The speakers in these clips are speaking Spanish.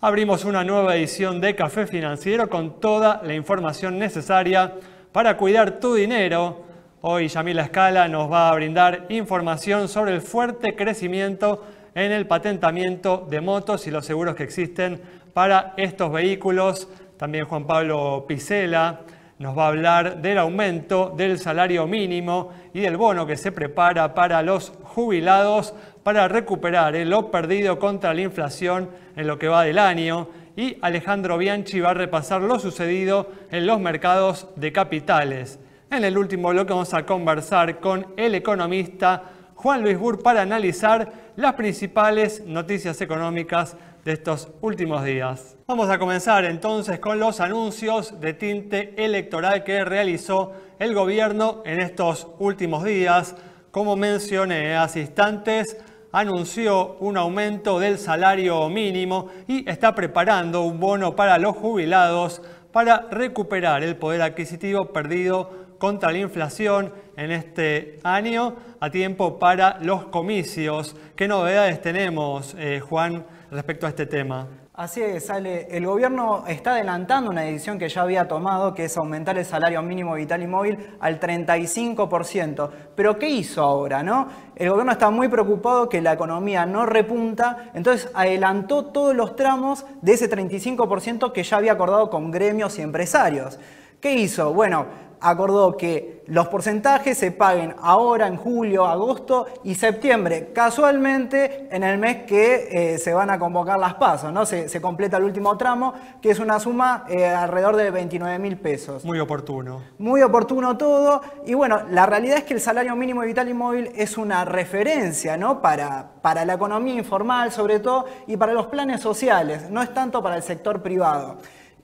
Abrimos una nueva edición de Café Financiero con toda la información necesaria para cuidar tu dinero. Hoy Yamila Escala nos va a brindar información sobre el fuerte crecimiento en el patentamiento de motos y los seguros que existen para estos vehículos. También Juan Pablo Picela nos va a hablar del aumento del salario mínimo y del bono que se prepara para los jubilados para recuperar lo perdido contra la inflación en lo que va del año. Y Alejandro Bianchi va a repasar lo sucedido en los mercados de capitales. En el último bloque vamos a conversar con el economista Juan Luis Burr para analizar las principales noticias económicas de estos últimos días. Vamos a comenzar entonces con los anuncios de tinte electoral que realizó el gobierno en estos últimos días. Como mencioné hace instantes, anunció un aumento del salario mínimo y está preparando un bono para los jubilados para recuperar el poder adquisitivo perdido contra la inflación en este año a tiempo para los comicios. ¿Qué novedades tenemos, Juan, respecto a este tema? Así es, Ale. El gobierno está adelantando una decisión que ya había tomado, que es aumentar el salario mínimo vital y móvil al 35%. Pero ¿qué hizo ahora, no? El gobierno está muy preocupado que la economía no repunta, entonces adelantó todos los tramos de ese 35% que ya había acordado con gremios y empresarios. ¿Qué hizo? Bueno, acordó que los porcentajes se paguen ahora en julio, agosto y septiembre, casualmente en el mes que se van a convocar las PASO, ¿no? Se completa el último tramo, que es una suma alrededor de 29.000 pesos. Muy oportuno. Muy oportuno todo. Y bueno, la realidad es que el salario mínimo vital y móvil es una referencia, ¿no? para la economía informal sobre todo y para los planes sociales, no es tanto para el sector privado.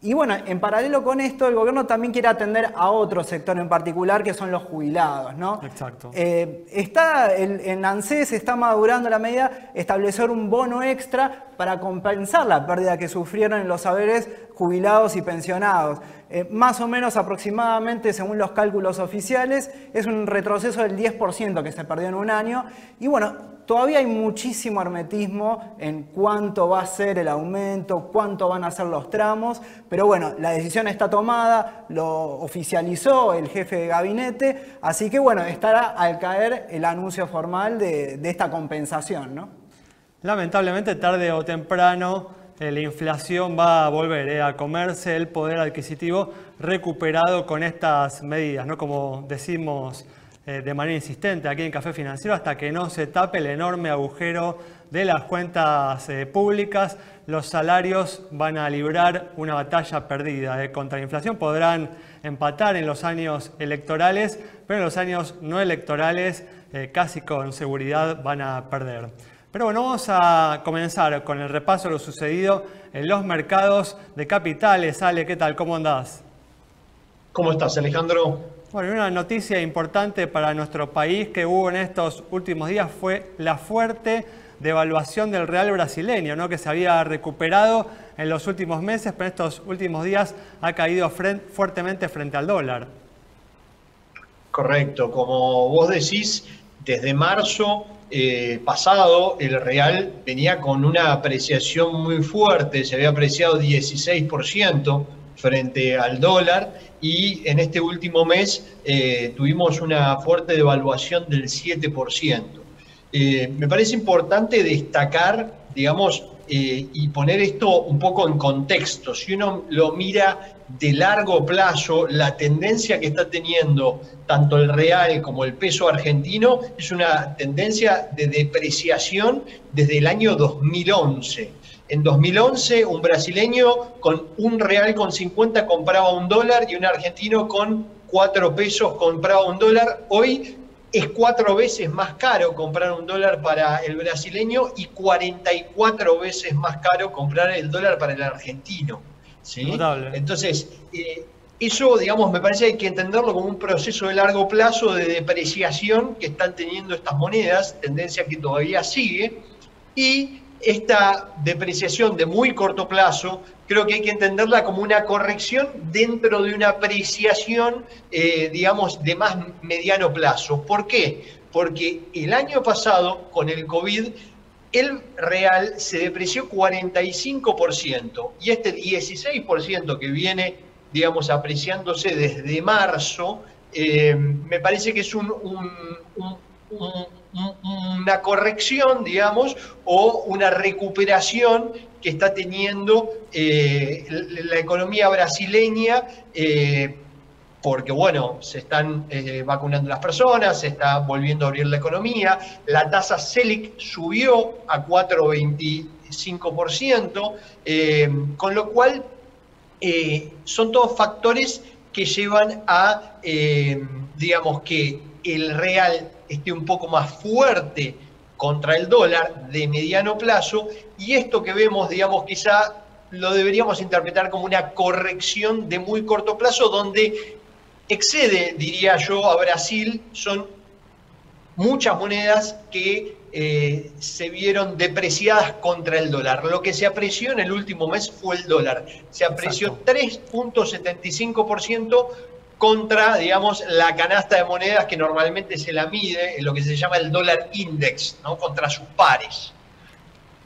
Y bueno, en paralelo con esto, el gobierno también quiere atender a otro sector en particular, que son los jubilados, ¿no? Exacto. En ANSES está madurando la medida establecer un bono extra para compensar la pérdida que sufrieron en los haberes jubilados y pensionados. Más o menos aproximadamente, según los cálculos oficiales, es un retroceso del 10% que se perdió en un año. Y bueno, todavía hay muchísimo hermetismo en cuánto va a ser el aumento, cuánto van a ser los tramos, pero bueno, la decisión está tomada, lo oficializó el jefe de gabinete, así que bueno, estará al caer el anuncio formal de esta compensación, ¿no? Lamentablemente, tarde o temprano, la inflación va a volver a comerse el poder adquisitivo recuperado con estas medidas, ¿no? Como decimos de manera insistente aquí en Café Financiero, hasta que no se tape el enorme agujero de las cuentas públicas, los salarios van a librar una batalla perdida contra la inflación. Podrán empatar en los años electorales, pero en los años no electorales casi con seguridad van a perder. Pero bueno, vamos a comenzar con el repaso de lo sucedido en los mercados de capitales. Ale, ¿qué tal? ¿Cómo andás? ¿Cómo estás, Alejandro? Bueno, una noticia importante para nuestro país que hubo en estos últimos días fue la fuerte devaluación del real brasileño, ¿no? Que se había recuperado en los últimos meses, pero en estos últimos días ha caído fuertemente frente al dólar. Correcto, como vos decís, desde marzo pasado el real venía con una apreciación muy fuerte, se había apreciado 16% frente al dólar y en este último mes tuvimos una fuerte devaluación del 7%. Me parece importante destacar, digamos, y poner esto un poco en contexto. Si uno lo mira de largo plazo, la tendencia que está teniendo tanto el real como el peso argentino es una tendencia de depreciación desde el año 2011. En 2011, un brasileño con un real con 50 compraba un dólar y un argentino con 4 pesos compraba un dólar. Hoy es 4 veces más caro comprar un dólar para el brasileño y 44 veces más caro comprar el dólar para el argentino, ¿sí? Notable. Entonces, eso, digamos, me parece que hay que entenderlo como un proceso de largo plazo de depreciación que están teniendo estas monedas, tendencia que todavía sigue, y esta depreciación de muy corto plazo creo que hay que entenderla como una corrección dentro de una apreciación, digamos, de más mediano plazo. ¿Por qué? Porque el año pasado, con el COVID, el real se depreció 45% y este 16% que viene, digamos, apreciándose desde marzo, me parece que es una corrección, digamos, o una recuperación que está teniendo la economía brasileña, porque, bueno, se están vacunando las personas, se está volviendo a abrir la economía, la tasa Selic subió a 4,25%, con lo cual son todos factores que llevan a, digamos, que el real esté un poco más fuerte contra el dólar de mediano plazo, y esto que vemos, digamos, quizá lo deberíamos interpretar como una corrección de muy corto plazo, donde excede, diría yo, a Brasil. Son muchas monedas que se vieron depreciadas contra el dólar. Lo que se apreció en el último mes fue el dólar. Se apreció 3,75% contra, digamos, la canasta de monedas que normalmente se la mide en lo que se llama el dólar index, ¿no? Contra sus pares.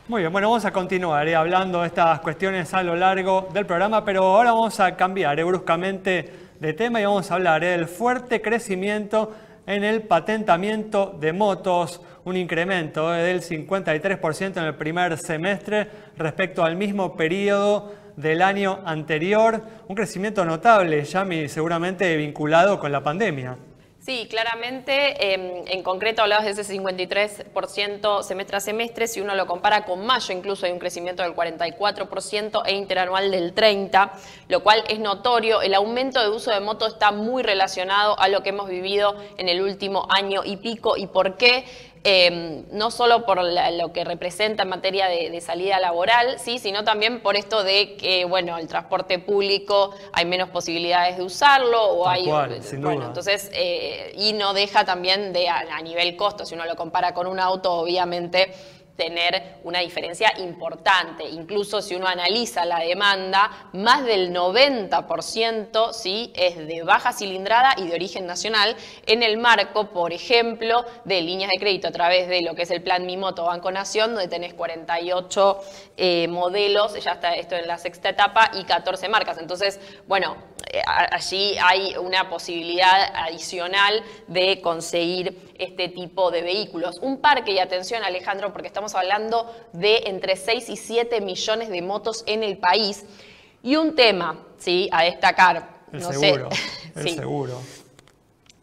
Muy bien, bueno, vamos a continuar hablando de estas cuestiones a lo largo del programa, pero ahora vamos a cambiar bruscamente de tema y vamos a hablar del fuerte crecimiento en el patentamiento de motos, un incremento del 53% en el primer semestre respecto al mismo periodo del año anterior, un crecimiento notable, Yami, seguramente vinculado con la pandemia. Sí, claramente, en concreto hablabas de ese 53% semestre a semestre, si uno lo compara con mayo incluso hay un crecimiento del 44% e interanual del 30%, lo cual es notorio. El aumento de uso de moto está muy relacionado a lo que hemos vivido en el último año y pico. ¿Y por qué? No solo por lo que representa en materia de salida laboral, ¿sí? Sino también por esto de que, bueno, el transporte público hay menos posibilidades de usarlo, o hay, sin bueno, duda. Entonces, y no deja también de a nivel costo, si uno lo compara con un auto, obviamente tener una diferencia importante. Incluso si uno analiza la demanda, más del 90% ¿sí? es de baja cilindrada y de origen nacional, en el marco, por ejemplo, de líneas de crédito a través de lo que es el Plan Mi Moto Banco Nación, donde tenés 48 modelos, ya está esto en la sexta etapa, y 14 marcas. Entonces, bueno, allí hay una posibilidad adicional de conseguir este tipo de vehículos. Un parque, y atención Alejandro, porque estamos hablando de entre 6 y 7 millones de motos en el país. Y un tema, ¿sí? A destacar. El no seguro, sé. el Sí. seguro.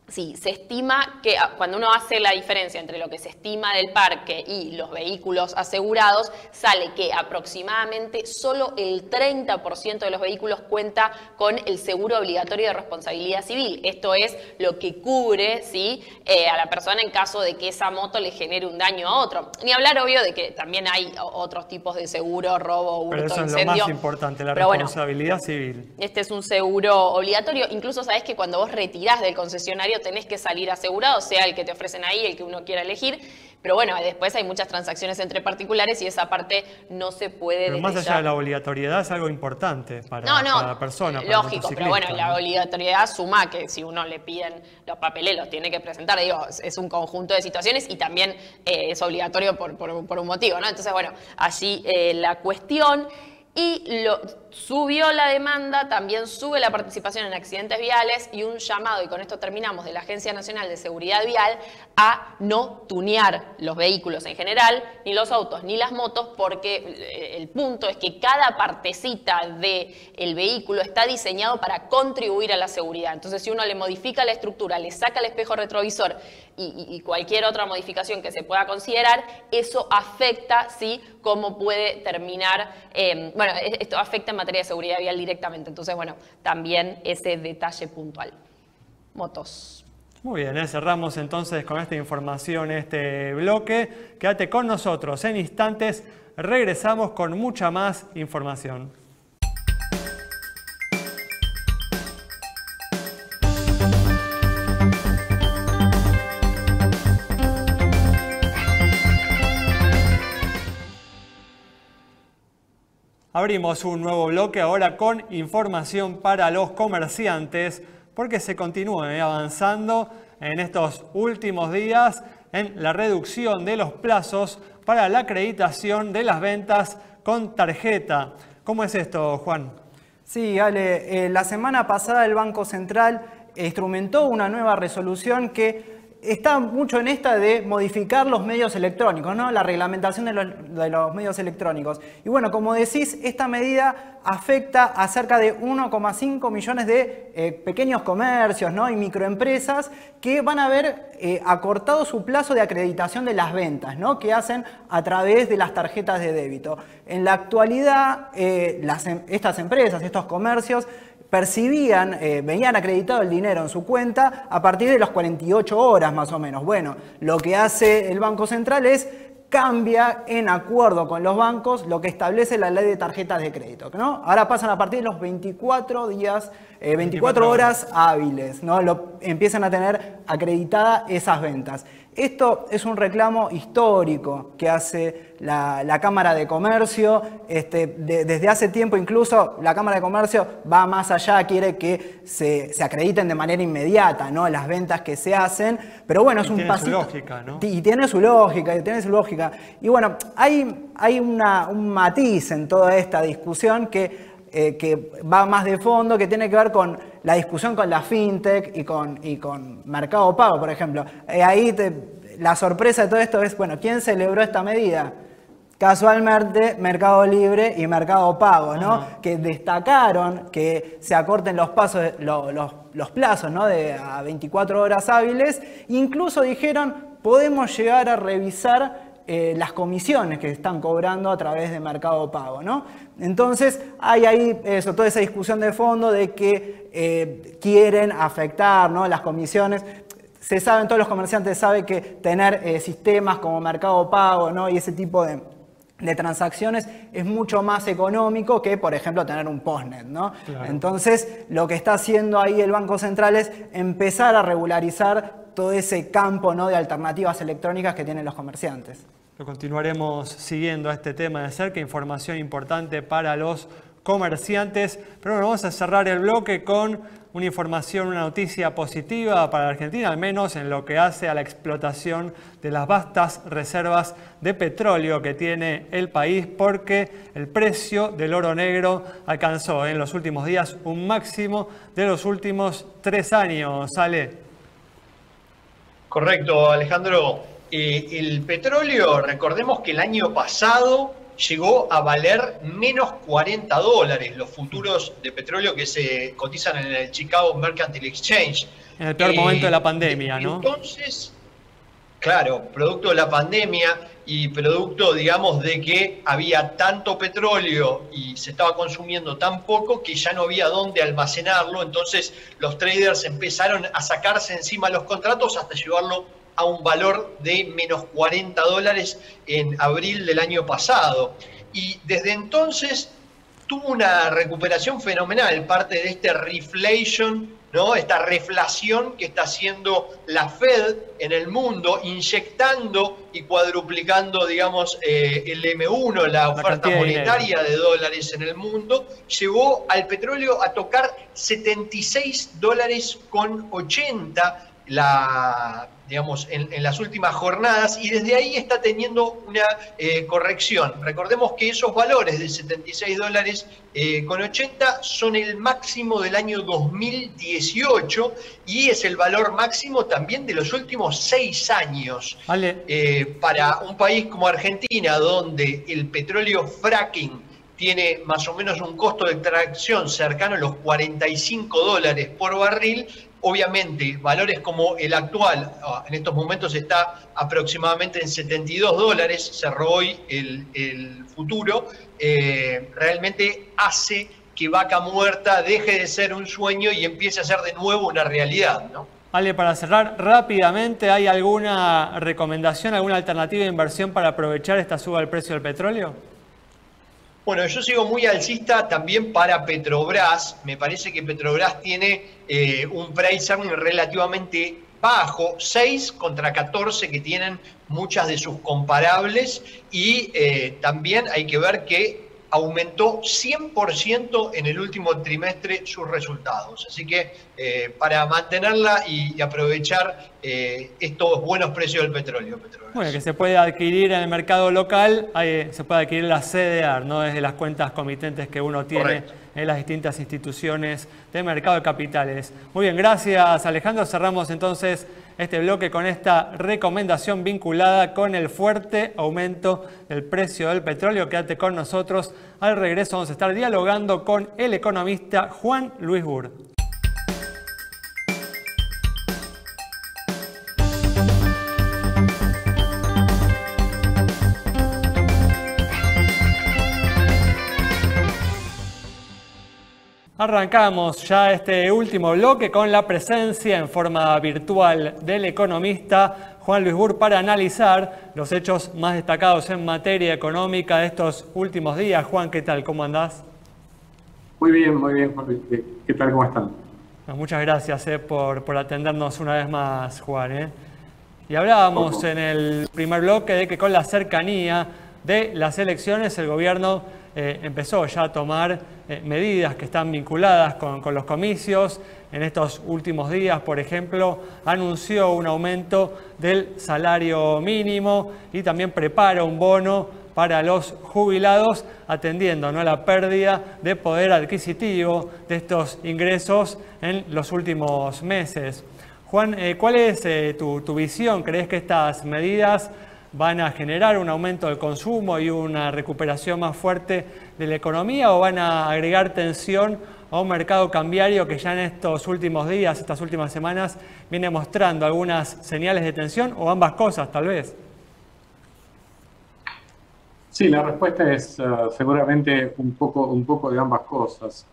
Sí, se estima que cuando uno hace la diferencia entre lo que se estima del parque y los vehículos asegurados, sale que aproximadamente solo el 30% de los vehículos cuenta con el seguro obligatorio de responsabilidad civil. Esto es lo que cubre, ¿sí? A la persona en caso de que esa moto le genere un daño a otro. Ni hablar, obvio, de que también hay otros tipos de seguro, robo, hurto, Pero eso es incendio. lo más importante, la Pero bueno, responsabilidad civil. este es un seguro obligatorio. Incluso sabés que cuando vos retirás del concesionario tenés que salir asegurado, sea el que te ofrecen ahí, el que uno quiera elegir. Pero bueno, después hay muchas transacciones entre particulares y esa parte no se puede. Pero más allá de la obligatoriedad es algo importante para la persona. Para lógico, pero bueno, la obligatoriedad suma que si uno le piden los papeles los tiene que presentar. Digo, es un conjunto de situaciones y también es obligatorio por un motivo, ¿no? Entonces, bueno, allí la cuestión. Y subió la demanda, también sube la participación en accidentes viales y un llamado, y con esto terminamos, de la Agencia Nacional de Seguridad Vial a no tunear los vehículos en general, ni los autos, ni las motos, porque el punto es que cada partecita del vehículo está diseñado para contribuir a la seguridad. Entonces, si uno le modifica la estructura, le saca el espejo retrovisor y cualquier otra modificación que se pueda considerar, eso afecta, ¿sí?, cómo puede terminar. Bueno, esto afecta en materia de seguridad vial directamente. Entonces, bueno, también ese detalle puntual. Motos. Muy bien, cerramos entonces con esta información, este bloque. Quédate con nosotros. En instantes regresamos con mucha más información. Abrimos un nuevo bloque ahora con información para los comerciantes, porque se continúa avanzando en estos últimos días en la reducción de los plazos para la acreditación de las ventas con tarjeta. ¿Cómo es esto, Juan? Sí, Ale, la semana pasada el Banco Central instrumentó una nueva resolución que está mucho en esta de modificar los medios electrónicos, ¿no? La reglamentación de los medios electrónicos. Y bueno, como decís, esta medida afecta a cerca de 1,5 millones de pequeños comercios, ¿no? Y microempresas que van a ver acortado su plazo de acreditación de las ventas, ¿no? Que hacen a través de las tarjetas de débito. En la actualidad, estas empresas, estos comercios, venían acreditado el dinero en su cuenta a partir de las 48 horas más o menos. Bueno, lo que hace el Banco Central es cambia en acuerdo con los bancos lo que establece la ley de tarjetas de crédito, ¿no? Ahora pasan a partir de los 24 horas hábiles, ¿no? Empiezan a tener acreditadas esas ventas. Esto es un reclamo histórico que hace la Cámara de Comercio. Desde hace tiempo incluso la Cámara de Comercio va más allá, quiere que se acrediten de manera inmediata, ¿no? Las ventas que se hacen. Pero bueno, es un pasito. Tiene su lógica, ¿no? Y tiene su lógica, Y bueno, hay un matiz en toda esta discusión que va más de fondo, que tiene que ver con la discusión con la fintech y con Mercado Pago, por ejemplo. La sorpresa de todo esto es, bueno, ¿quién celebró esta medida? Casualmente, Mercado Libre y Mercado Pago, ¿no? Uh-huh. Que destacaron que se acorten los plazos, ¿no? A 24 horas hábiles. Incluso dijeron, podemos llegar a revisar las comisiones que están cobrando a través de Mercado Pago, ¿no? Entonces hay ahí toda esa discusión de fondo de que quieren afectar, ¿no? Las comisiones. Se saben, todos los comerciantes saben que tener sistemas como Mercado Pago, ¿no? Y ese tipo de transacciones es mucho más económico que, por ejemplo, tener un postnet, ¿no? Claro. Entonces, lo que está haciendo ahí el Banco Central es empezar a regularizar todo ese campo, ¿no? De alternativas electrónicas que tienen los comerciantes. Lo continuaremos siguiendo a este tema de cerca, información importante para los comerciantes. Pero bueno, vamos a cerrar el bloque con una información, una noticia positiva para la Argentina, al menos en lo que hace a la explotación de las vastas reservas de petróleo que tiene el país, porque el precio del oro negro alcanzó en los últimos días un máximo de los últimos 3 años. ¿Sale? Correcto, Alejandro. El petróleo, recordemos que el año pasado llegó a valer menos $40, los futuros de petróleo que se cotizan en el Chicago Mercantile Exchange. En el peor momento de la pandemia, ¿no? Entonces, claro, producto de la pandemia y producto, digamos, de que había tanto petróleo y se estaba consumiendo tan poco que ya no había dónde almacenarlo. Entonces los traders empezaron a sacarse encima los contratos hasta llevarlo a un valor de menos $40 en abril del año pasado. Y desde entonces tuvo una recuperación fenomenal, parte de este reflation, ¿no? Esta reflación que está haciendo la Fed en el mundo, inyectando y cuadruplicando, digamos, el M1, la oferta monetaria de dólares en el mundo, llevó al petróleo a tocar $76.80 digamos, en las últimas jornadas, y desde ahí está teniendo una corrección. Recordemos que esos valores de $76.80 son el máximo del año 2018 y es el valor máximo también de los últimos 6 años. Vale. Para un país como Argentina, donde el petróleo fracking tiene más o menos un costo de extracción cercano a los $45 por barril, obviamente valores como el actual, en estos momentos está aproximadamente en $72, cerró hoy el futuro, realmente hace que Vaca Muerta deje de ser un sueño y empiece a ser de nuevo una realidad, ¿no? Ale, para cerrar rápidamente, ¿hay alguna recomendación, alguna alternativa de inversión para aprovechar esta suba del precio del petróleo? Bueno, yo sigo muy alcista también para Petrobras. Me parece que Petrobras tiene un price earning relativamente bajo, 6 contra 14 que tienen muchas de sus comparables, y también hay que ver que aumentó 100% en el último trimestre sus resultados. Así que para mantenerla y aprovechar estos buenos precios del petróleo. Bueno, que se puede adquirir en el mercado local, se puede adquirir la CDR, ¿no? Desde las cuentas comitentes que uno tiene. Correcto. En las distintas instituciones de mercado de capitales. Muy bien, gracias Alejandro. Cerramos entonces este bloque con esta recomendación vinculada con el fuerte aumento del precio del petróleo. Quédate con nosotros. Al regreso vamos a estar dialogando con el economista Juan Luis Burr. Arrancamos ya este último bloque con la presencia en forma virtual del economista Juan Luis Burr para analizar los hechos más destacados en materia económica de estos últimos días. Juan, ¿qué tal? ¿Cómo andás? Muy bien, Juan Luis. ¿Qué tal? ¿Cómo están? Muchas gracias por atendernos una vez más, Juan. Y hablábamos en el primer bloque de que con la cercanía de las elecciones el gobierno empezó ya a tomar medidas que están vinculadas con los comicios. En estos últimos días, por ejemplo, anunció un aumento del salario mínimo y también prepara un bono para los jubilados, atendiendo, ¿no?, a la pérdida de poder adquisitivo de estos ingresos en los últimos meses. Juan, ¿cuál es tu visión? ¿Crees que estas medidas van a generar un aumento del consumo y una recuperación más fuerte de la economía, o van a agregar tensión a un mercado cambiario que ya en estos últimos días, estas últimas semanas, viene mostrando algunas señales de tensión, o ambas cosas tal vez? Sí, la respuesta es seguramente un poco de ambas cosas.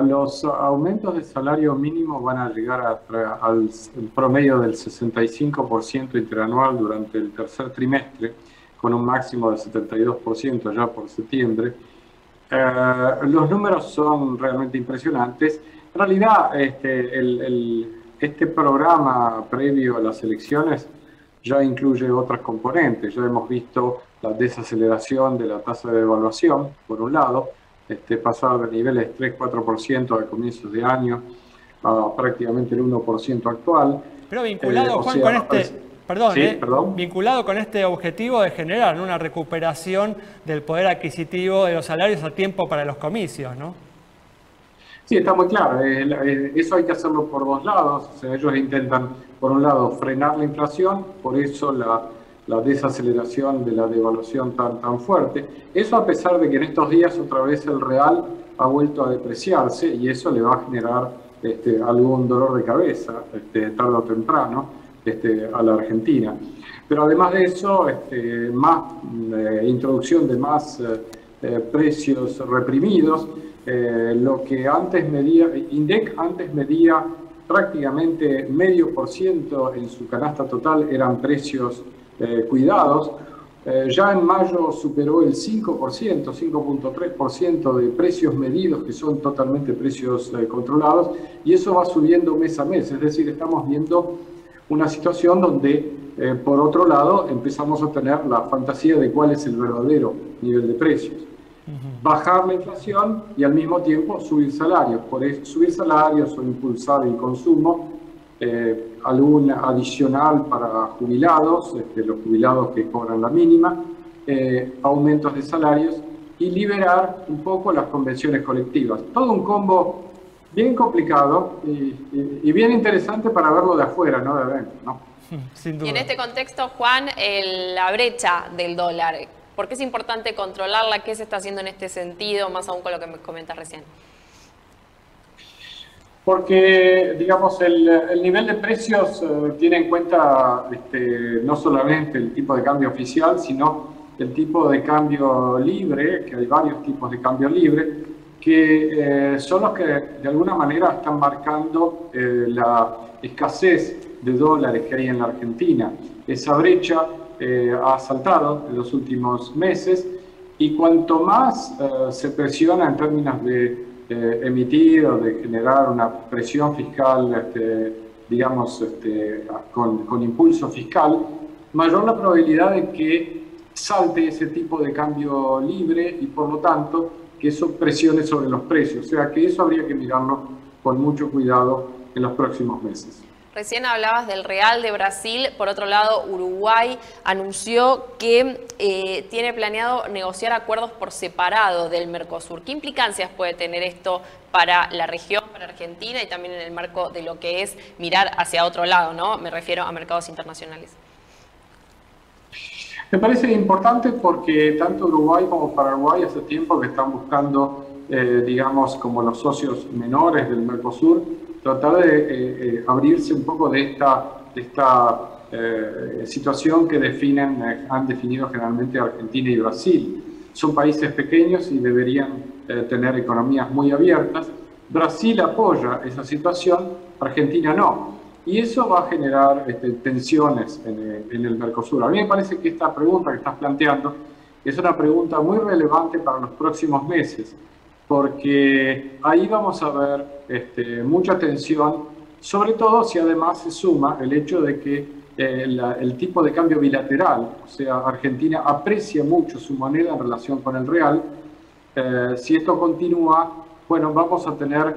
Los aumentos de salario mínimo van a llegar al promedio del 65% interanual durante el tercer trimestre, con un máximo del 72% ya por septiembre. Los números son realmente impresionantes. En realidad, este programa previo a las elecciones ya incluye otras componentes. Ya hemos visto la desaceleración de la tasa de devaluación, por un lado, pasar de niveles 3-4% a comienzos de año a prácticamente el 1% actual. Pero vinculado, Juan, con vinculado con este objetivo de generar una recuperación del poder adquisitivo de los salarios a tiempo para los comicios, ¿no? Sí, está muy claro. Eso hay que hacerlo por dos lados. O sea, ellos intentan, por un lado, frenar la inflación, por eso la desaceleración de la devaluación tan fuerte. Eso a pesar de que en estos días otra vez el real ha vuelto a depreciarse, y eso le va a generar algún dolor de cabeza tarde o temprano a la Argentina. Pero además de eso, introducción de más precios reprimidos. Lo que antes medía, INDEC antes medía prácticamente 0,5% en su canasta total, eran precios cuidados. Ya en mayo superó el 5%, 5.3% de precios medidos, que son totalmente precios controlados, y eso va subiendo mes a mes. Es decir, estamos viendo una situación donde, por otro lado, empezamos a tener la fantasía de cuál es el verdadero nivel de precios. Bajar la inflación y al mismo tiempo subir salarios. Por eso, subir salarios o impulsar el consumo, algún adicional para jubilados, los jubilados que cobran la mínima, aumentos de salarios y liberar un poco las convenciones colectivas. Todo un combo bien complicado y bien interesante para verlo de afuera, no de adentro, ¿no? Sin duda. Y en este contexto, Juan, la brecha del dólar, ¿por qué es importante controlarla? ¿Qué se está haciendo en este sentido, más aún con lo que me comentas recién? Porque, digamos, el nivel de precios tiene en cuenta no solamente el tipo de cambio oficial, sino el tipo de cambio libre, que hay varios tipos de cambio libre, que son los que de alguna manera están marcando la escasez de dólares que hay en la Argentina. Esa brecha ha saltado en los últimos meses, y cuanto más se presiona en términos de emitir o de generar una presión fiscal, digamos, con impulso fiscal, mayor la probabilidad de que salte ese tipo de cambio libre y por lo tanto que eso presione sobre los precios. O sea que eso habría que mirarlo con mucho cuidado en los próximos meses. Recién hablabas del Real de Brasil. Por otro lado, Uruguay anunció que tiene planeado negociar acuerdos por separado del Mercosur. ¿Qué implicancias puede tener esto para la región, para Argentina y también en el marco de lo que es mirar hacia otro lado, ¿no? Me refiero a mercados internacionales. Me parece importante porque tanto Uruguay como Paraguay hace tiempo que están buscando, digamos, como los socios menores del Mercosur, tratar de abrirse un poco de esta situación que han definido generalmente Argentina y Brasil. Son países pequeños y deberían tener economías muy abiertas. Brasil apoya esa situación, Argentina no. Y eso va a generar tensiones en el Mercosur. A mí me parece que esta pregunta que estás planteando es una pregunta muy relevante para los próximos meses, porque ahí vamos a ver mucha tensión, sobre todo si además se suma el hecho de que el tipo de cambio bilateral, o sea, Argentina aprecia mucho su moneda en relación con el real. Si esto continúa, bueno, vamos a tener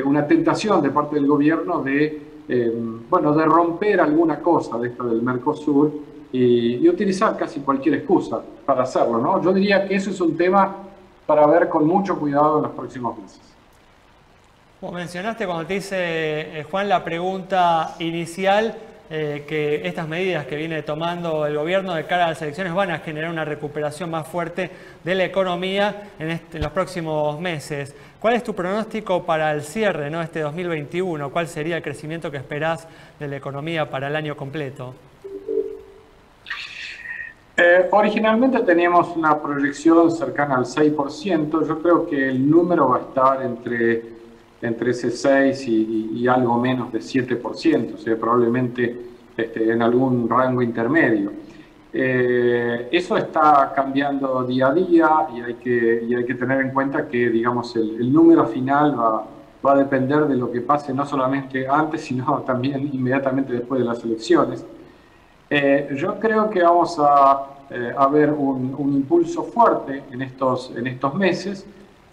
una tentación de parte del gobierno de romper alguna cosa de esto del Mercosur y utilizar casi cualquier excusa para hacerlo, ¿no? Yo diría que eso es un tema para ver con mucho cuidado en los próximos meses. Como mencionaste cuando te hice, Juan, la pregunta inicial, que estas medidas que viene tomando el gobierno de cara a las elecciones van a generar una recuperación más fuerte de la economía en los próximos meses. ¿Cuál es tu pronóstico para el cierre, ¿no?, este 2021? ¿Cuál sería el crecimiento que esperás de la economía para el año completo? Originalmente teníamos una proyección cercana al 6%. Yo creo que el número va a estar entre ese 6 y algo menos de 7%, o sea, probablemente en algún rango intermedio. Eso está cambiando día a día y hay que tener en cuenta que, digamos, el número final va a depender de lo que pase no solamente antes, sino también inmediatamente después de las elecciones. Yo creo que vamos a ver un impulso fuerte en estos meses,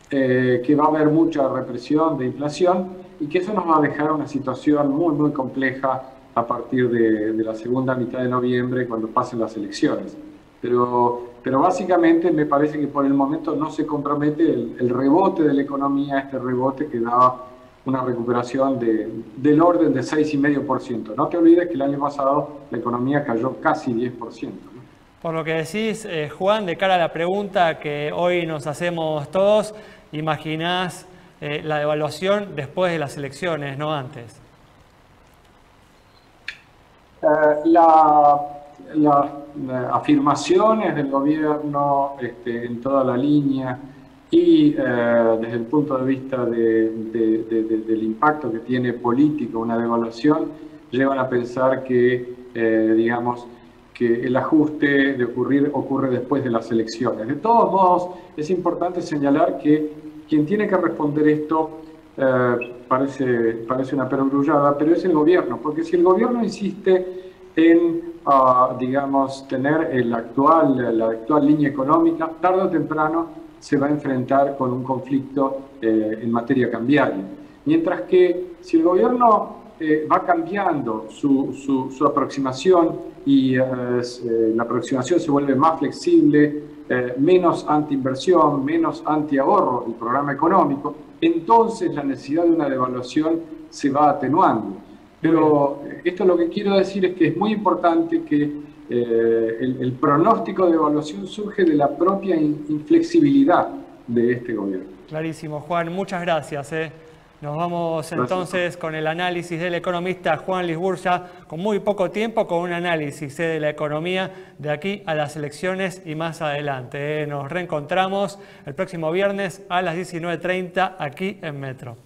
que va a haber mucha represión de inflación y que eso nos va a dejar una situación muy, muy compleja a partir de la segunda mitad de noviembre, cuando pasen las elecciones. Pero básicamente me parece que por el momento no se compromete el rebote de la economía, este rebote que da una recuperación del orden de 6,5%. No te olvides que el año pasado la economía cayó casi 10%. ¿no? Por lo que decís, Juan, de cara a la pregunta que hoy nos hacemos todos, ¿imaginás la devaluación después de las elecciones, no antes? Las afirmaciones del gobierno en toda la línea y desde el punto de vista del impacto que tiene político una devaluación, llevan a pensar que, digamos, que el ajuste ocurre después de las elecciones. De todos modos, es importante señalar que quien tiene que responder esto parece una perogrullada, pero es el gobierno, porque si el gobierno insiste en, digamos, tener la actual línea económica, tarde o temprano se va a enfrentar con un conflicto en materia cambiaria. Mientras que si el gobierno va cambiando su aproximación y la aproximación se vuelve más flexible, menos anti-inversión, menos anti-ahorro del programa económico, entonces la necesidad de una devaluación se va atenuando. Pero esto lo que quiero decir es que es muy importante que el pronóstico de devaluación surge de la propia inflexibilidad de este gobierno. Clarísimo, Juan. Muchas gracias. Nos vamos entonces con el análisis del economista Juan Lisburya, con muy poco tiempo, con un análisis de la economía de aquí a las elecciones y más adelante. Nos reencontramos el próximo viernes a las 19:30 aquí en Metro.